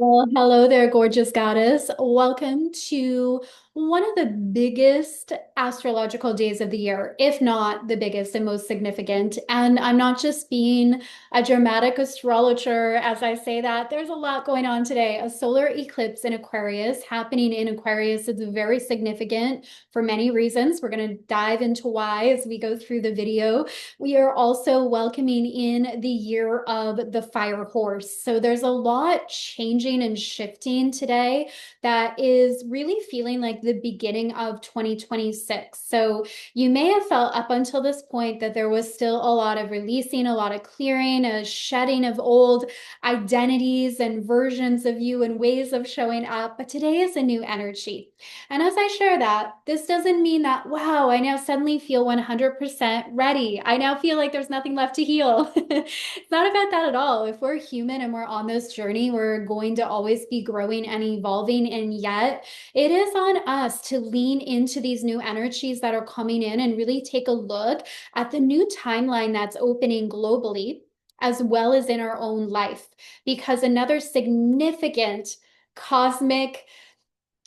Well, hello there, gorgeous goddess. Welcome to one of the biggest astrological days of the year, if not the biggest and most significant. And I'm not just being a dramatic astrologer as I say that. There's a lot going on today. A solar eclipse in Aquarius happening in Aquarius is very significant for many reasons. We're going to dive into why as we go through the video. We are also welcoming in the year of the fire horse. So there's a lot changing and shifting today that is really feeling like the beginning of 2026. So you may have felt up until this point that there was still a lot of releasing, a lot of clearing, a shedding of old identities and versions of you and ways of showing up. But today is a new energy. And as I share that, this doesn't mean that, wow, I now suddenly feel 100% ready. I now feel like there's nothing left to heal. It's not about that at all. If we're human and we're on this journey, we're going to always be growing and evolving. And yet, it is on us to lean into these new energies that are coming in and really take a look at the new timeline that's opening globally, as well as in our own life. Because another significant cosmic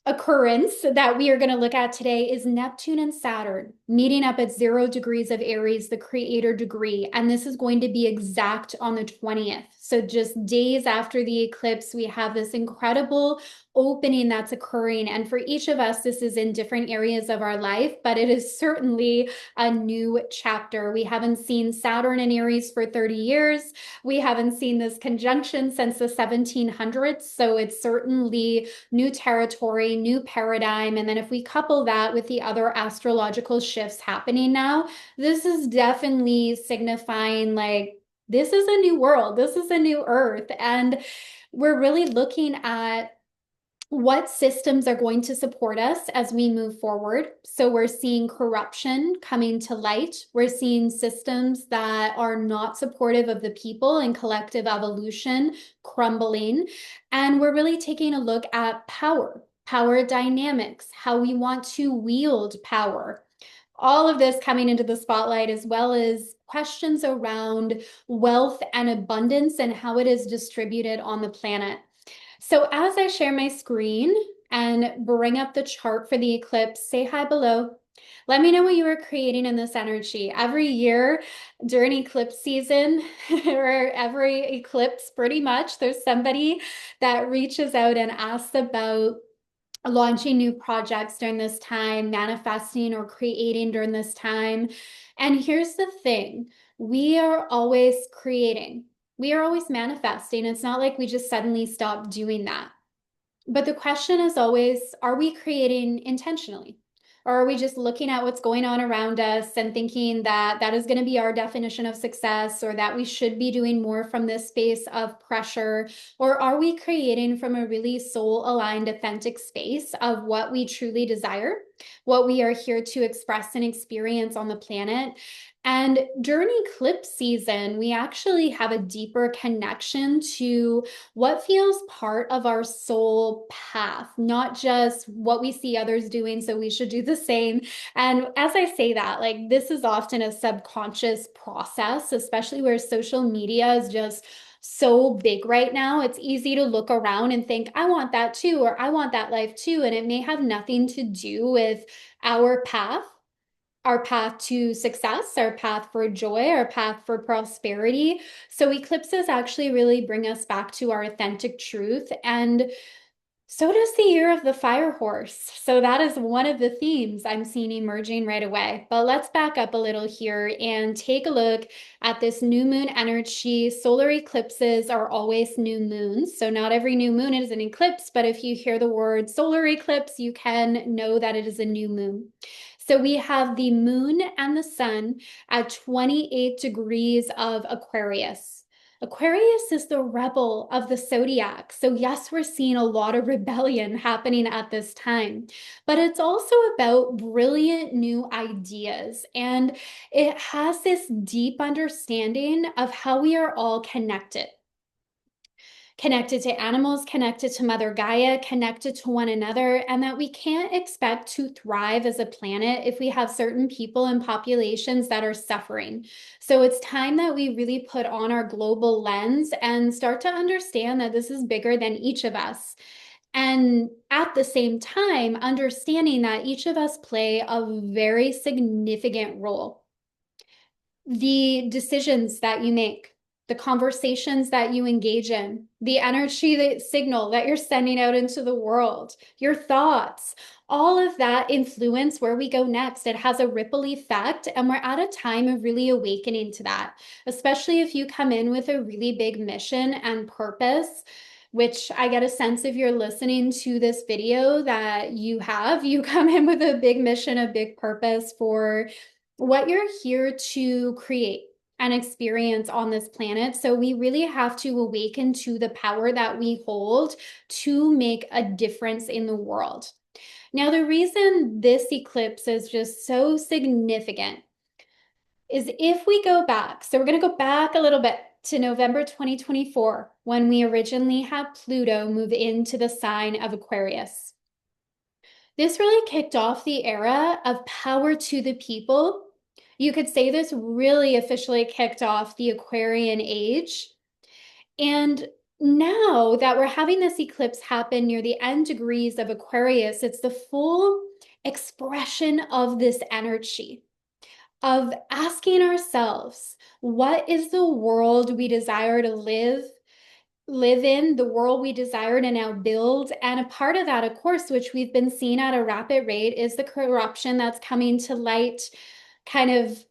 occurrence that we are going to look at today is Neptune and Saturn meeting up at 0 degrees of Aries, the creator degree. And this is going to be exact on the 20th. So just days after the eclipse, we have this incredible opening that's occurring. And for each of us, this is in different areas of our life, but it is certainly a new chapter. We haven't seen Saturn in Aries for 30 years. We haven't seen this conjunction since the 1700s. So it's certainly new territory, new paradigm. And then if we couple that with the other astrological shifts happening now, this is definitely signifying like this is a new world, this is a new earth. And we're really looking at what systems are going to support us as we move forward. So we're seeing corruption coming to light. We're seeing systems that are not supportive of the people and collective evolution crumbling. And we're really taking a look at power, power dynamics, how we want to wield power. All of this coming into the spotlight, as well as questions around wealth and abundance and how it is distributed on the planet. So as I share my screen and bring up the chart for the eclipse, say hi below. Let me know what you are creating in this energy. Every year during eclipse season, or every eclipse pretty much, there's somebody that reaches out and asks about launching new projects during this time, manifesting or creating during this time. And here's the thing, we are always creating. We are always manifesting. It's not like we just suddenly stop doing that. But the question is always, are we creating intentionally? Or are we just looking at what's going on around us and thinking that that is going to be our definition of success, or that we should be doing more from this space of pressure? Or are we creating from a really soul aligned, authentic space of what we truly desire, what we are here to express and experience on the planet? And during eclipse season, we actually have a deeper connection to what feels part of our soul path, not just what we see others doing, so we should do the same. And as I say that, like this is often a subconscious process, especially where social media is just so big right now. It's easy to look around and think, I want that too, or I want that life too. And it may have nothing to do with our path, our path to success, our path for joy, our path for prosperity. So eclipses actually really bring us back to our authentic truth. And so does the year of the fire horse. So that is one of the themes I'm seeing emerging right away. But let's back up a little here and take a look at this new moon energy. Solar eclipses are always new moons. So not every new moon is an eclipse, but if you hear the word solar eclipse, you can know that it is a new moon. So we have the moon and the sun at 28 degrees of Aquarius. Aquarius is the rebel of the zodiac. So, yes, we're seeing a lot of rebellion happening at this time, but it's also about brilliant new ideas. And it has this deep understanding of how we are all connected. connected to animals, connected to Mother Gaia, connected to one another, and that we can't expect to thrive as a planet if we have certain people and populations that are suffering. So it's time that we really put on our global lens and start to understand that this is bigger than each of us. And at the same time, understanding that each of us play a very significant role. The decisions that you make, the conversations that you engage in, the energy that signal that you're sending out into the world, your thoughts, all of that influence where we go next. It has a ripple effect, and we're at a time of really awakening to that, especially if you come in with a really big mission and purpose, which I get a sense if you're listening to this video that you come in with a big mission, a big purpose for what you're here to create and experience on this planet. So we really have to awaken to the power that we hold to make a difference in the world. Now, the reason this eclipse is just so significant is if we go back, so we're going to go back a little bit to November 2024, when we originally had Pluto move into the sign of Aquarius. This really kicked off the era of power to the people. You could say this really officially kicked off the Aquarian age. And now that we're having this eclipse happen near the end degrees of Aquarius, it's the full expression of this energy of asking ourselves, what is the world we desire to live in, the world we desire to now build? And a part of that, of course, which we've been seeing at a rapid rate, is the corruption that's coming to light, kind of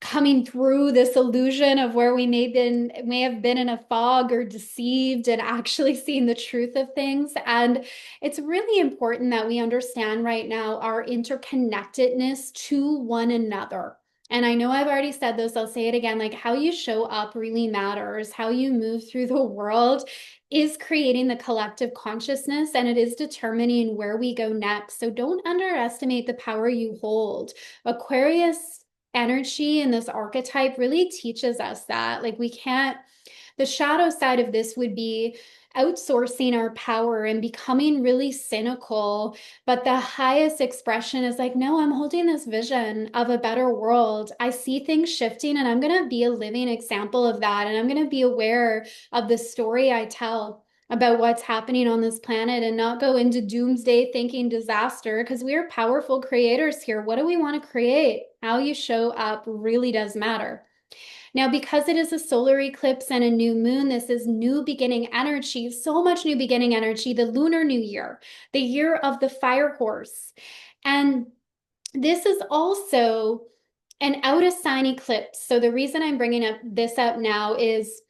coming through this illusion of where we may have been in a fog or deceived and actually seeing the truth of things. And it's really important that we understand right now our interconnectedness to one another. And I know I've already said this, I'll say it again, like how you show up really matters. How you move through the world is creating the collective consciousness, and it is determining where we go next. So don't underestimate the power you hold. Aquarius energy and this archetype really teaches us that, like, we can't, the shadow side of this would be outsourcing our power and becoming really cynical. But the highest expression is like, no, I'm holding this vision of a better world. I see things shifting, and I'm going to be a living example of that. And I'm going to be aware of the story I tell about what's happening on this planet, and not go into doomsday thinking disaster, because we are powerful creators here. What do we want to create? How you show up really does matter. Now, because it is a solar eclipse and a new moon, this is new beginning energy, so much new beginning energy, the Lunar New Year, the year of the fire horse. And this is also an out of sign eclipse. So the reason I'm bringing this up now is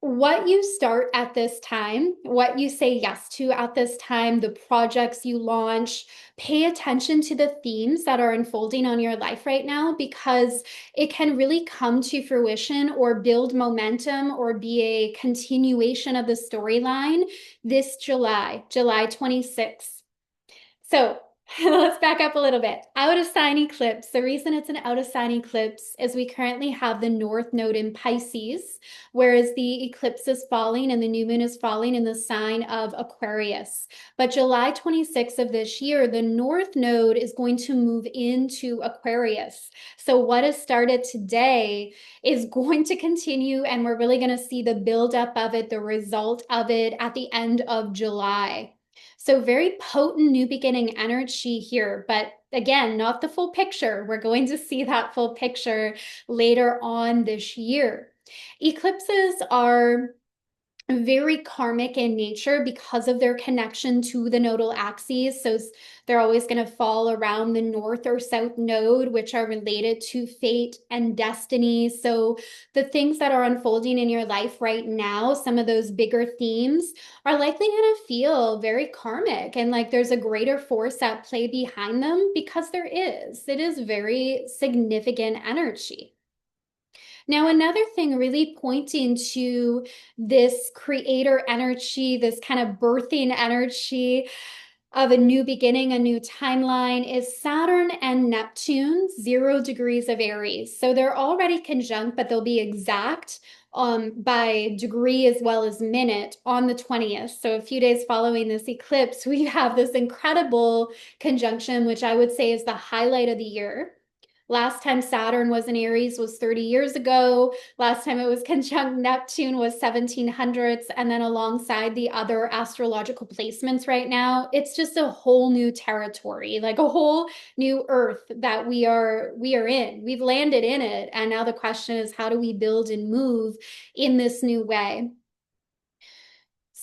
what you start at this time, what you say yes to at this time, the projects you launch, pay attention to the themes that are unfolding on your life right now, because it can really come to fruition or build momentum or be a continuation of the storyline this July 26th. So let's back up a little bit. Out of sign eclipse. The reason it's an out of sign eclipse is we currently have the North Node in Pisces, whereas the eclipse is falling and the new moon is falling in the sign of Aquarius. But July 26th of this year, the North Node is going to move into Aquarius. So what has started today is going to continue, and we're really going to see the buildup of it, the result of it at the end of July. So very potent new beginning energy here, but again, not the full picture. We're going to see that full picture later on this year. Eclipses are very karmic in nature because of their connection to the nodal axes. So they're always going to fall around the north or south node, which are related to fate and destiny. So the things that are unfolding in your life right now, some of those bigger themes, are likely going to feel very karmic, and like there's a greater force at play behind them, because it is very significant energy. Now, another thing really pointing to this creator energy, this kind of birthing energy of a new beginning, a new timeline, is Saturn and Neptune, 0 degrees of Aries. So they're already conjunct, but they'll be exact by degree as well as minute on the 20th. So a few days following this eclipse, we have this incredible conjunction, which I would say is the highlight of the year. Last time Saturn was in Aries was 30 years ago. Last time it was conjunct Neptune was 1700s. And then alongside the other astrological placements right now, it's just a whole new territory, like a whole new earth that we are in. We've landed in it. And now the question is, how do we build and move in this new way?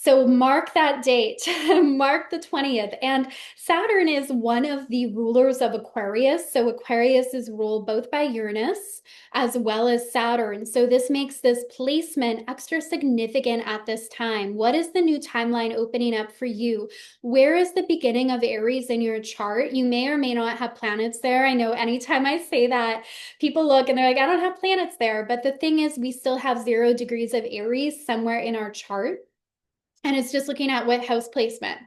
So mark that date, mark the 20th. And Saturn is one of the rulers of Aquarius. So Aquarius is ruled both by Uranus as well as Saturn. So this makes this placement extra significant at this time. What is the new timeline opening up for you? Where is the beginning of Aries in your chart? You may or may not have planets there. I know anytime I say that, people look and they're like, I don't have planets there. But the thing is, we still have 0 degrees of Aries somewhere in our chart. And it's just looking at what house placement.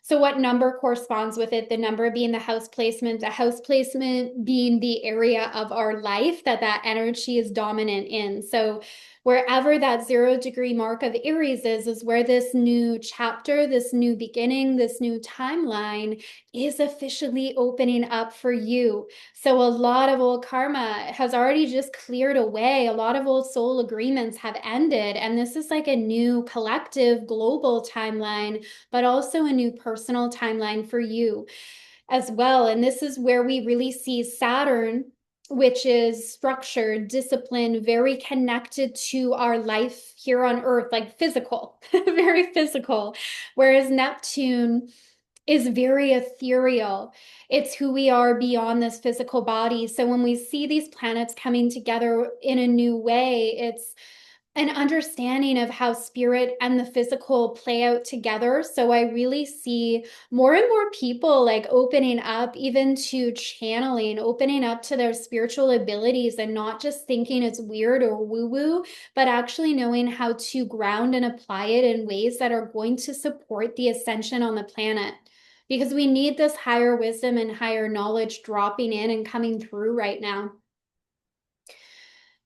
So what number corresponds with it? The number being the house placement being the area of our life that energy is dominant in. So wherever that 0 degree mark of Aries is where this new chapter, this new beginning, this new timeline is officially opening up for you. So a lot of old karma has already just cleared away. A lot of old soul agreements have ended. And this is like a new collective global timeline, but also a new personal timeline for you as well. And this is where we really see Saturn, which is structured, disciplined, very connected to our life here on Earth, like physical, very physical. Whereas Neptune is very ethereal. It's who we are beyond this physical body. So when we see these planets coming together in a new way, it's an understanding of how spirit and the physical play out together. So I really see more and more people like opening up even to channeling, opening up to their spiritual abilities and not just thinking it's weird or woo-woo, but actually knowing how to ground and apply it in ways that are going to support the ascension on the planet. Because we need this higher wisdom and higher knowledge dropping in and coming through right now.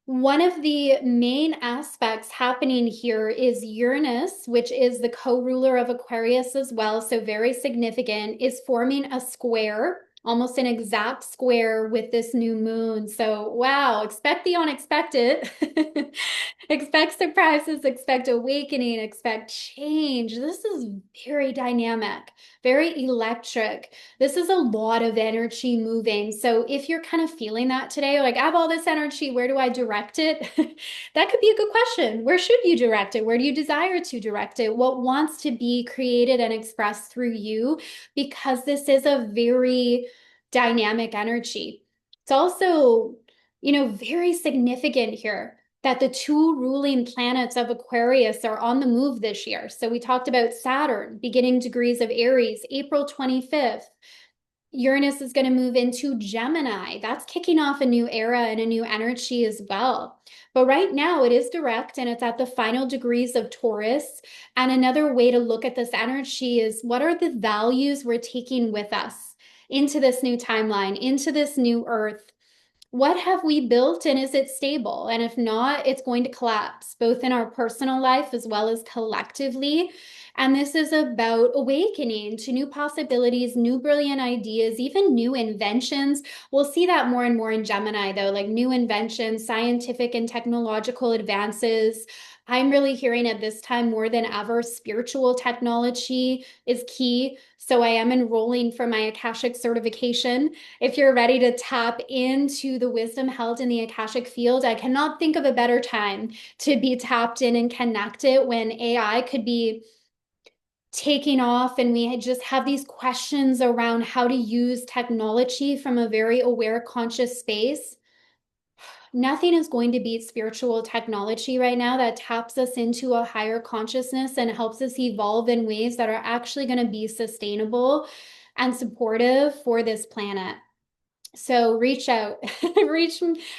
One of the main aspects happening here is Uranus, which is the co-ruler of Aquarius as well, so very significant, is forming a square, almost an exact square with this new moon. So, wow, expect the unexpected. Expect surprises, expect awakening, expect change. This is very dynamic, very electric. This is a lot of energy moving. So if you're kind of feeling that today, like I have all this energy, where do I direct it? That could be a good question. Where should you direct it? Where do you desire to direct it? What wants to be created and expressed through you? Because this is a very dynamic energy. It's also, very significant here that the 2 ruling planets of Aquarius are on the move this year. So we talked about Saturn, beginning degrees of Aries, April 25th. Uranus is going to move into Gemini. That's kicking off a new era and a new energy as well. But right now it is direct and it's at the final degrees of Taurus. And another way to look at this energy is what are the values we're taking with us into this new timeline, into this new earth? What have we built and is it stable? And if not, it's going to collapse, both in our personal life as well as collectively. And this is about awakening to new possibilities, new brilliant ideas, even new inventions. We'll see that more and more in Gemini, though, like new inventions, scientific and technological advances. I'm really hearing at this time more than ever, spiritual technology is key. So I am enrolling for my Akashic certification. If you're ready to tap into the wisdom held in the Akashic field, I cannot think of a better time to be tapped in and connected when AI could be taking off and we just have these questions around how to use technology from a very aware, conscious space. Nothing is going to beat spiritual technology right now that taps us into a higher consciousness and helps us evolve in ways that are actually going to be sustainable and supportive for this planet. So reach out,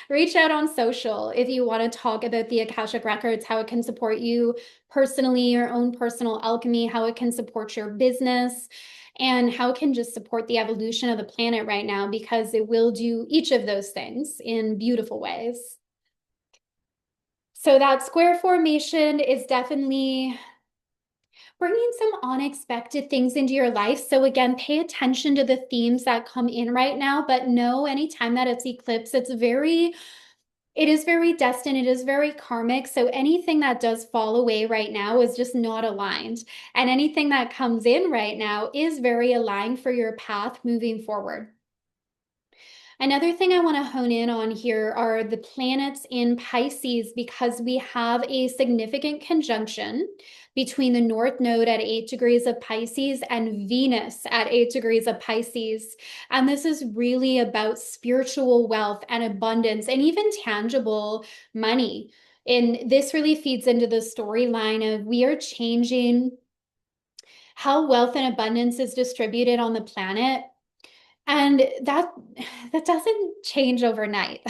reach out on social if you want to talk about the Akashic Records, how it can support you personally, your own personal alchemy, how it can support your business, and how it can just support the evolution of the planet right now, because it will do each of those things in beautiful ways. So that square formation is definitely bringing some unexpected things into your life. So again, pay attention to the themes that come in right now, but know anytime that it's eclipse, it is very destined, it is very karmic. So anything that does fall away right now is just not aligned. And anything that comes in right now is very aligned for your path moving forward. Another thing I want to hone in on here are the planets in Pisces because we have a significant conjunction between the North Node at 8 degrees of Pisces and Venus at 8 degrees of Pisces. And this is really about spiritual wealth and abundance and even tangible money. And this really feeds into the storyline of we are changing how wealth and abundance is distributed on the planet, and that doesn't change overnight.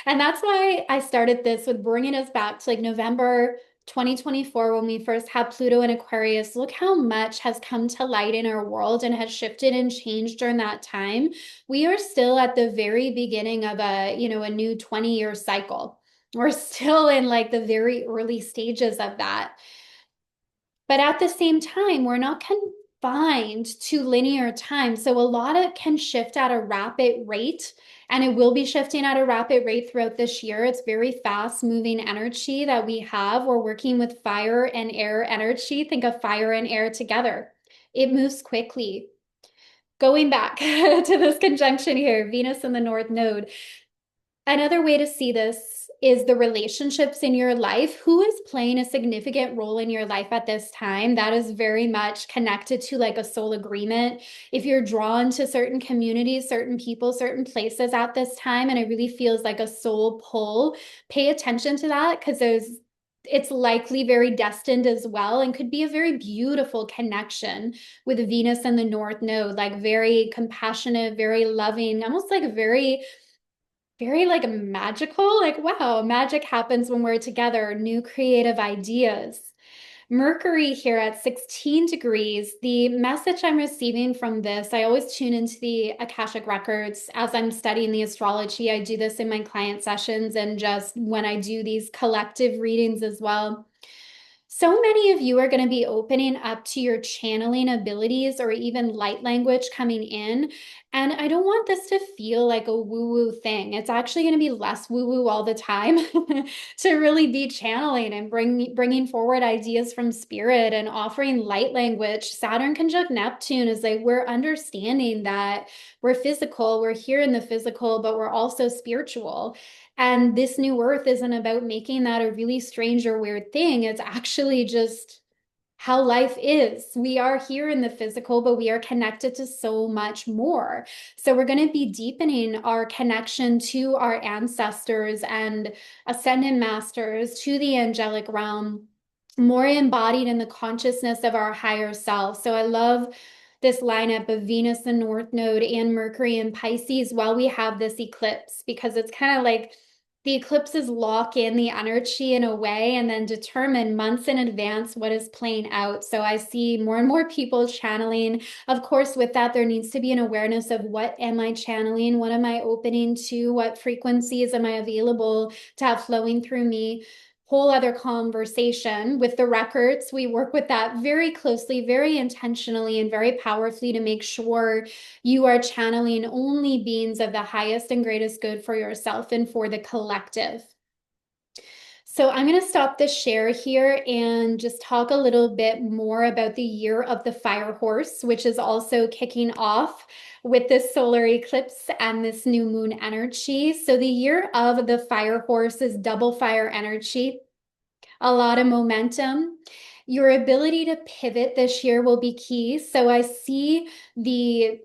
And that's why I started this with bringing us back to like November 2024 when we first had Pluto in Aquarius. Look how much has come to light in our world and has shifted and changed during that time. We are still at the very beginning of a new 20-year cycle. We're still in like the very early stages of that. But at the same time, we're not confined to linear time. So a lot of can shift at a rapid rate, and it will be shifting at a rapid rate throughout this year. It's very fast moving energy that we have. We're working with fire and air energy. Think of fire and air together. It moves quickly. Going back to this conjunction here, Venus in the North Node. Another way to see this is the relationships in your life. Who is playing a significant role in your life at this time? That is very much connected to like a soul agreement. If you're drawn to certain communities, certain people, certain places at this time, and it really feels like a soul pull, pay attention to that because it's likely very destined as well and could be a very beautiful connection with Venus and the North Node, like very compassionate, very loving, almost like very like magical. Like, wow, magic happens when we're together, new creative ideas. Mercury here at 16 degrees. The message I'm receiving from this, I always tune into the Akashic Records as I'm studying the astrology. I do this in my client sessions and just when I do these collective readings as well. So many of you are going to be opening up to your channeling abilities or even light language coming in. And I don't want this to feel like a woo-woo thing. It's actually going to be less woo-woo all the time to really be channeling and bringing forward ideas from spirit and offering light language. Saturn conjunct Neptune is like we're understanding that we're physical, we're here in the physical, but we're also spiritual. And this new earth isn't about making that a really strange or weird thing. It's actually just how life is. We are here in the physical, but we are connected to so much more. So we're going to be deepening our connection to our ancestors and ascended masters, to the angelic realm, more embodied in the consciousness of our higher self. So I love this lineup of Venus and North Node and Mercury and Pisces while we have this eclipse, because it's kind of like the eclipses lock in the energy in a way and then determine months in advance what is playing out. So I see more and more people channeling. Of course, with that, there needs to be an awareness of what am I channeling? What am I opening to? What frequencies am I available to have flowing through me? Whole other conversation with the records. We work with that very closely, very intentionally, and very powerfully to make sure you are channeling only beings of the highest and greatest good for yourself and for the collective. So I'm going to stop the share here and just talk a little bit more about the year of the fire horse, which is also kicking off with this solar eclipse and this new moon energy. So the year of the fire horse is double fire energy, a lot of momentum. Your ability to pivot this year will be key. So I see the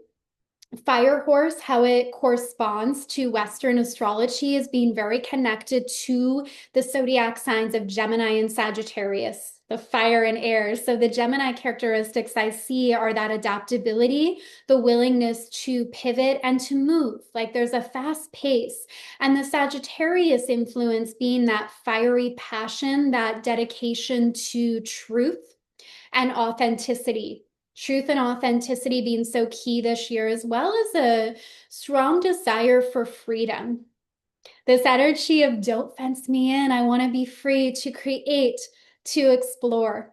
fire horse, how it corresponds to Western astrology, is being very connected to the zodiac signs of Gemini and Sagittarius, the fire and air. So the Gemini characteristics I see are that adaptability, the willingness to pivot and to move. Like there's a fast pace. And the Sagittarius influence being that fiery passion, that dedication to truth and authenticity. Truth and authenticity being so key this year, as well as a strong desire for freedom. This energy of don't fence me in. I want to be free to create, to explore.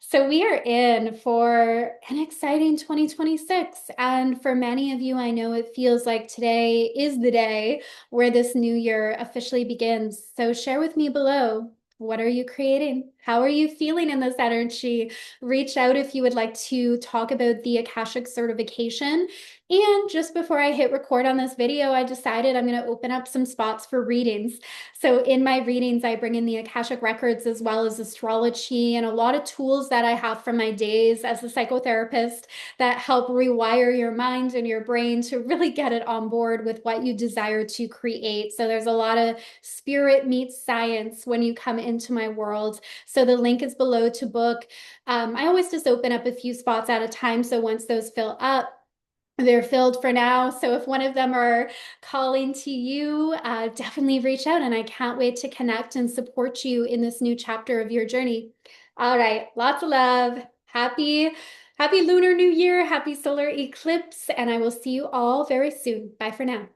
So we are in for an exciting 2026. And for many of you, I know it feels like today is the day where this new year officially begins. So share with me below. What are you creating? How are you feeling in this energy? Reach out if you would like to talk about the Akashic certification. And just before I hit record on this video, I decided I'm going to open up some spots for readings. So in my readings, I bring in the Akashic records as well as astrology and a lot of tools that I have from my days as a psychotherapist that help rewire your mind and your brain to really get it on board with what you desire to create. So there's a lot of spirit meets science when you come into my world. So the link is below to book. I always just open up a few spots at a time. So once those fill up, they're filled for now. So if one of them are calling to you, definitely reach out. And I can't wait to connect and support you in this new chapter of your journey. All right. Lots of love. Happy Lunar New Year. Happy solar eclipse. And I will see you all very soon. Bye for now.